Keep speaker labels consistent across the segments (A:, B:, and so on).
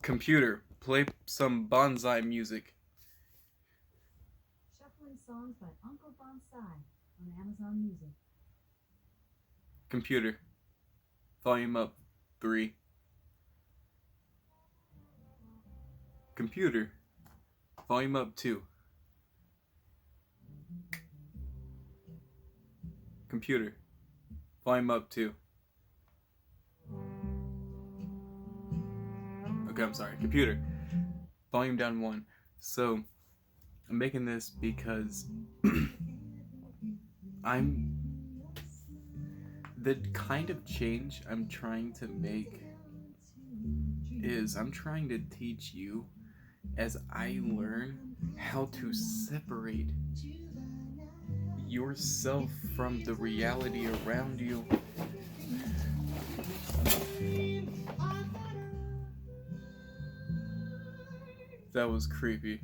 A: Computer, play some bonsai music.
B: Shuffling songs by Uncle Bonsai on Amazon Music.
A: Computer, volume up 3. Computer, volume up 2. Computer, volume up 2. Okay, I'm sorry. Computer, volume down 1. So, I'm making this because I'm the kind of change I'm trying to make is I'm trying to teach you as I learn how to separate yourself from the reality around you. That was creepy.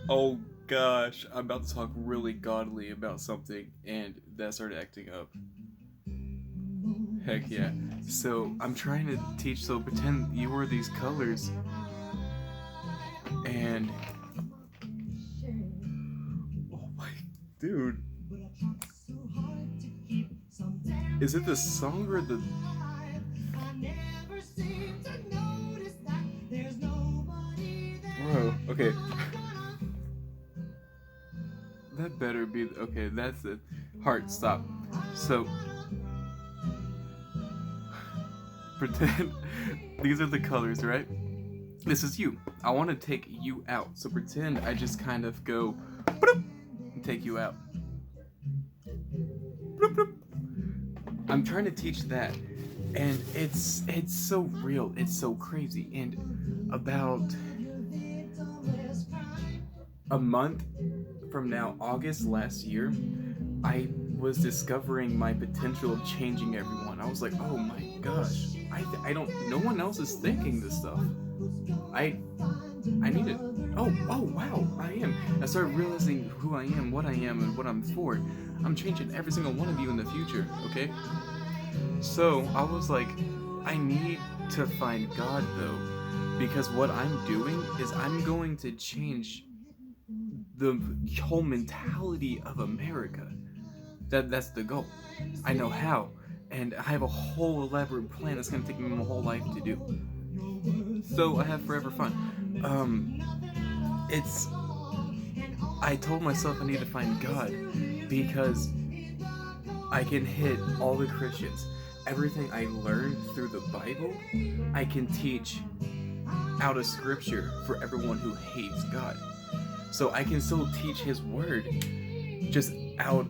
A: Oh gosh, I'm about to talk really godly about something and that started acting up. Heck yeah. So I'm trying to teach, so pretend you were these colors and oh my dude. Is it the song or the bro? Okay. That better be okay, that's it. Heart, stop. So pretend these are the colors, right? This is you. I want to take you out. So pretend I just kind of go and take you out. I'm trying to teach that. And it's so real. It's so crazy. And about a month from now, August last year, I was discovering my potential of changing everyone. I was like, oh my gosh, I don't. No one else is thinking this stuff. I I need it. Oh wow, I am. I started realizing who I am, what I am, and what I'm for. I'm changing every single one of you in the future. Okay. So I was like, I need to find God though, because what I'm doing is I'm going to change the whole mentality of America. That's the goal. I know how, and I have a whole elaborate plan that's gonna take me my whole life to do. So I have forever fun. It's I told myself I need to find God because I can hit all the Christians. Everything I learned through the Bible, I can teach out of Scripture for everyone who hates God. So I can still teach His Word, just out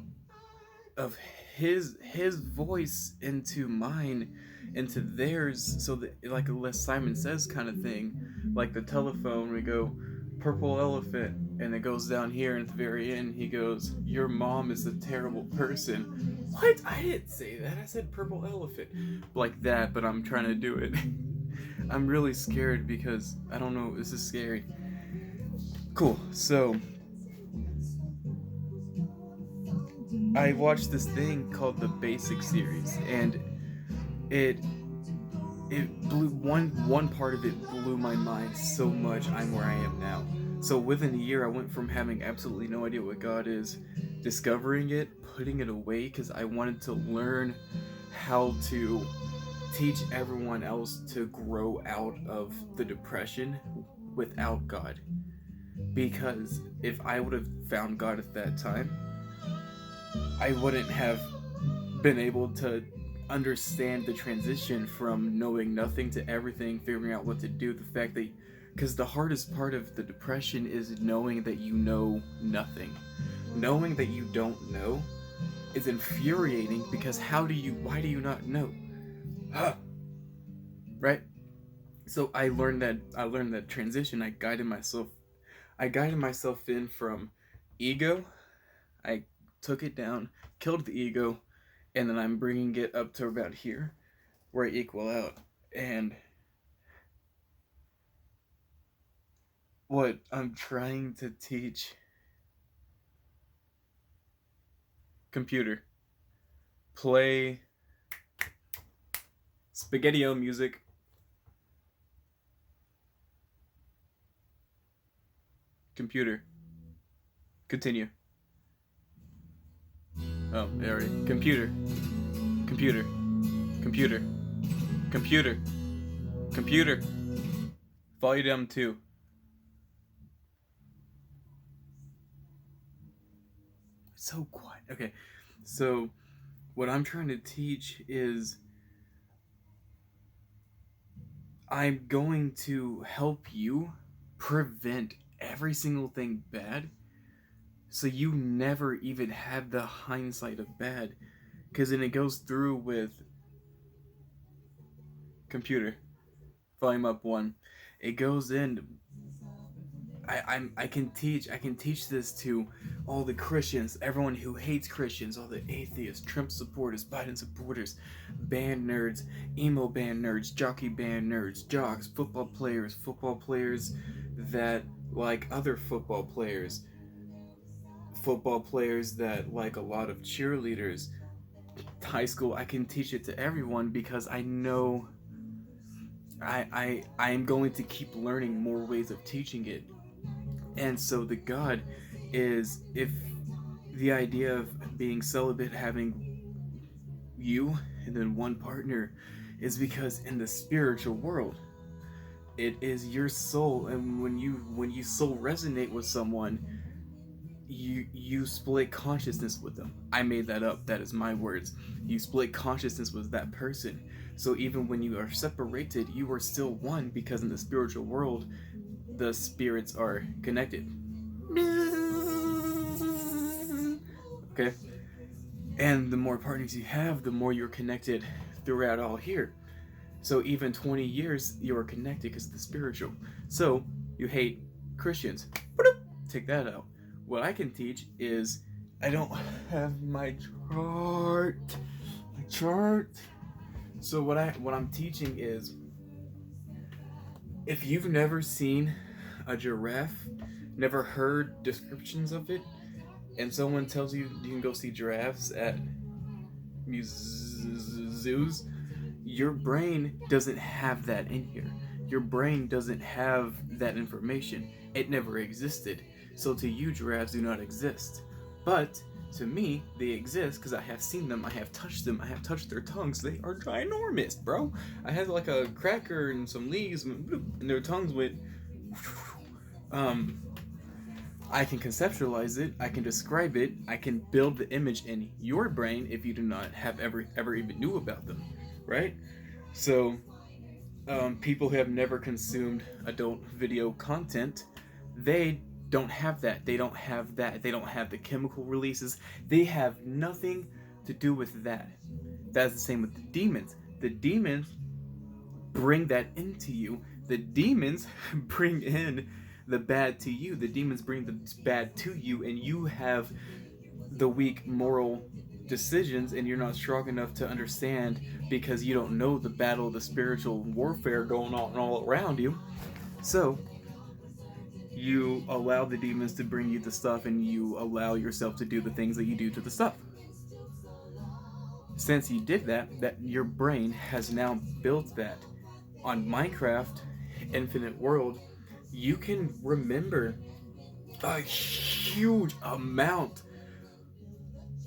A: of his voice into mine, into theirs, so that like a Les Simon Says kind of thing, like the telephone. We go purple elephant, and it goes down here, and at the very end he goes, "Your mom is a terrible person." What? I didn't say that. I said purple elephant, like that. But I'm trying to do it. I'm really scared because I don't know. This is scary. Cool. So I watched this thing called the Basic series, and it it blew one part of it blew my mind so much. I'm where I am now. So within a year, I went from having absolutely no idea what God is, discovering it, putting it away because I wanted to learn how to teach everyone else to grow out of the depression without God. Because if I would have found God at that time, I wouldn't have been able to understand the transition from knowing nothing to everything, figuring out what to do. The fact that, because the hardest part of the depression is knowing that you know nothing. Knowing that you don't know is infuriating because why do you not know? Right? So I learned that transition. I guided myself in from ego. I took it down, killed the ego, and then I'm bringing it up to about here, where I equal out. And what I'm trying to teach computer, play Spaghetti-O music. Computer. Continue. Oh, already. Computer. Computer. Computer. Computer. Computer. Volume 2. So quiet. Okay. So, what I'm trying to teach is I'm going to help you prevent every single thing bad so you never even have the hindsight of bad. Because then it goes through with computer, volume up 1. It goes in. I can teach this to all the Christians, everyone who hates Christians, all the atheists, Trump supporters, Biden supporters, band nerds, emo band nerds, jockey band nerds, jocks, football players that like other football players that like a lot of cheerleaders. High school, I can teach it to everyone because I know I am going to keep learning more ways of teaching it. And so the God is, if the idea of being celibate, having you and then one partner, is because in the spiritual world, it is your soul, and when you soul resonate with someone, you split consciousness with them. I made that up. That is my words. You split consciousness with that person. So even when you are separated, you are still one, because in the spiritual world, the spirits are connected. Okay? And the more partners you have, the more you're connected throughout all here. So even 20 years, you're connected because of the spiritual. So you hate Christians. Take that out. What I can teach is, I don't have my chart. So what I'm teaching is, if you've never seen a giraffe, never heard descriptions of it, and someone tells you you can go see giraffes at zoos, your brain doesn't have that in here. Your brain doesn't have that information. It never existed. So to you, giraffes do not exist. But to me, they exist because I have seen them, I have touched them, I have touched their tongues. They are ginormous, bro. I had like a cracker and some leaves, and their tongues went. I can conceptualize it, I can describe it, I can build the image in your brain if you do not have ever even knew about them, right? So, people who have never consumed adult video content, they don't have that. They don't have that. They don't have the chemical releases. They have nothing to do with that. That's the same with the demons. The demons bring that into you. The demons bring in the bad to you. The demons bring the bad to you, and you have the weak moral decisions, and you're not strong enough to understand because you don't know the battle, the spiritual warfare going on all around you. So you allow the demons to bring you the stuff, and you allow yourself to do the things that you do to the stuff. Since you did that your brain has now built that. On Minecraft Infinite World, you can remember a huge amount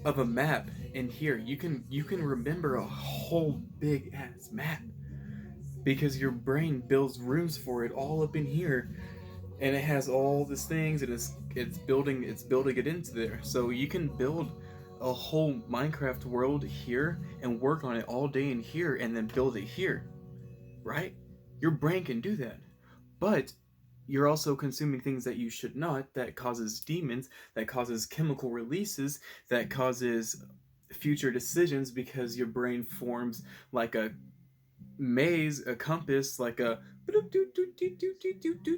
A: of a map in here. You can remember a whole big ass map because your brain builds rooms for it all up in here, and it has all these things, and it's building it into there. So you can build a whole Minecraft world here and work on it all day in here, and then build it here, right? Your brain can do that, but you're also consuming things that you should not, that causes demons, that causes chemical releases, that causes future decisions, because your brain forms like a maze, a compass, like a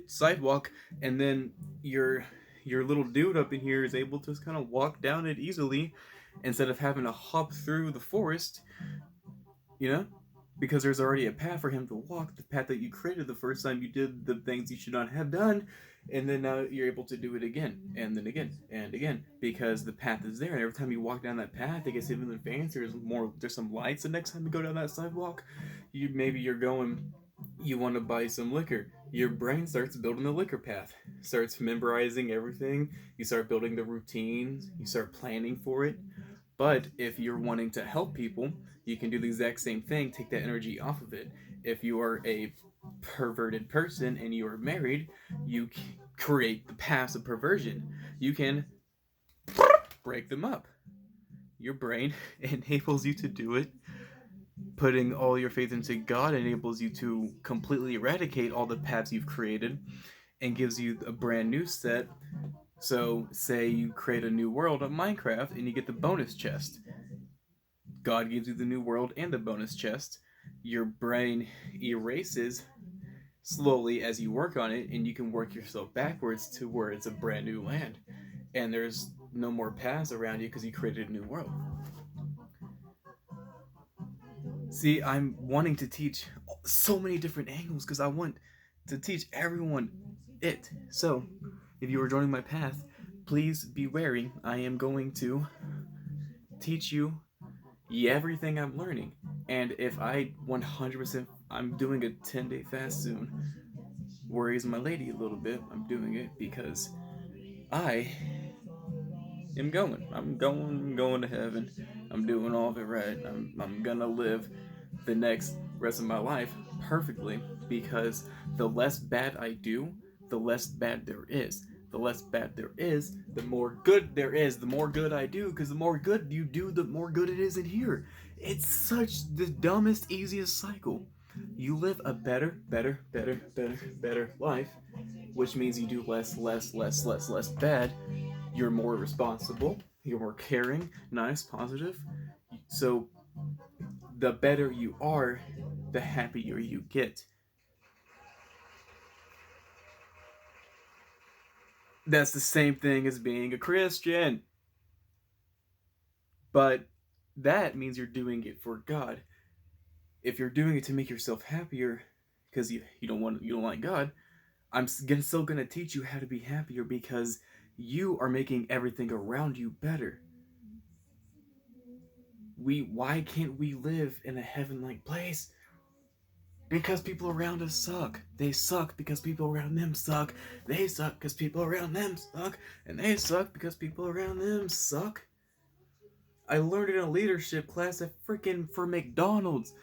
A: sidewalk, and then your little dude up in here is able to kind of walk down it easily instead of having to hop through the forest, you know, because there's already a path for him to walk, the path that you created the first time you did the things you should not have done, and then now you're able to do it again, and then again, and again, because the path is there, and every time you walk down that path, it gets even fancier. There's some lights the next time you go down that sidewalk. You want to buy some liquor. Your brain starts building the liquor path, starts memorizing everything. You start building the routines. You start planning for it. But if you're wanting to help people, you can do the exact same thing, take that energy off of it. If you are a perverted person and you are married, you create the paths of perversion. You can break them up. Your brain enables you to do it. Putting all your faith into God enables you to completely eradicate all the paths you've created and gives you a brand new set. So, say you create a new world of Minecraft and you get the bonus chest. God gives you the new world and the bonus chest. Your brain erases slowly as you work on it, and you can work yourself backwards to where it's a brand new land. And there's no more paths around you because you created a new world. See, I'm wanting to teach so many different angles because I want to teach everyone it. So, if you are joining my path, please be wary. I am going to teach you everything I'm learning. And if I 100%, I'm doing a 10-day fast soon. Worries my lady a little bit. I'm doing it because I am going. I'm going to heaven. I'm doing all of it right. I'm gonna live the next rest of my life perfectly because the less bad I do, the less bad there is. The less bad there is, the more good there is. The more good I do, because the more good you do, the more good it is in here. It's such the dumbest, easiest cycle. You live a better life, which means you do less bad. You're more responsible, you're more caring, nice, positive. So the better you are, the happier you get. That's the same thing as being a Christian. But that means you're doing it for God. If you're doing it to make yourself happier because you don't like God, I'm still gonna teach you how to be happier because you are making everything around you better. Why can't we live in a heaven-like place? Because people around us suck. They suck because people around them suck. They suck because people around them suck. And they suck because people around them suck. I learned in a leadership class at freaking for McDonald's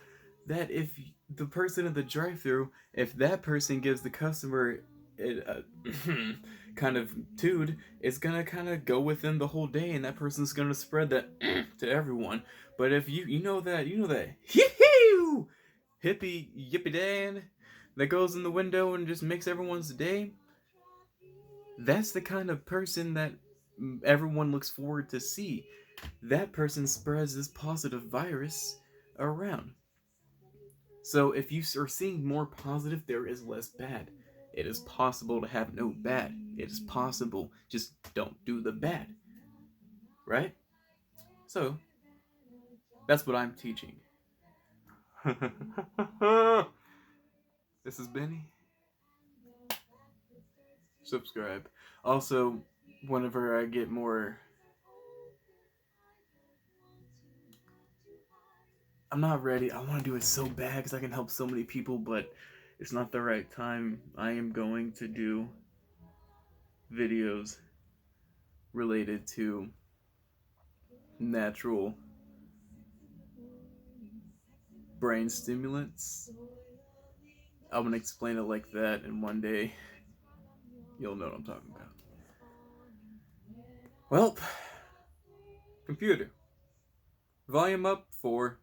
A: that if the person in the drive-thru, if that person gives the customer a kind of dude, it's gonna kind of go with them the whole day, and that person's gonna spread that to everyone. But if you know that hippie yippee dan that goes in the window and just makes everyone's day, that's the kind of person that everyone looks forward to see. That person spreads this positive virus around. So if you are seeing more positive, there is less bad. It is possible to have no bad. It is possible. Just don't do the bad. Right? So, that's what I'm teaching. This is Benny. Subscribe. Also, whenever I get more... I'm not ready. I want to do it so bad because I can help so many people, but it's not the right time. I am going to do videos related to natural brain stimulants. I'm gonna explain it like that, and one day you'll know what I'm talking about. Well, computer, volume up for...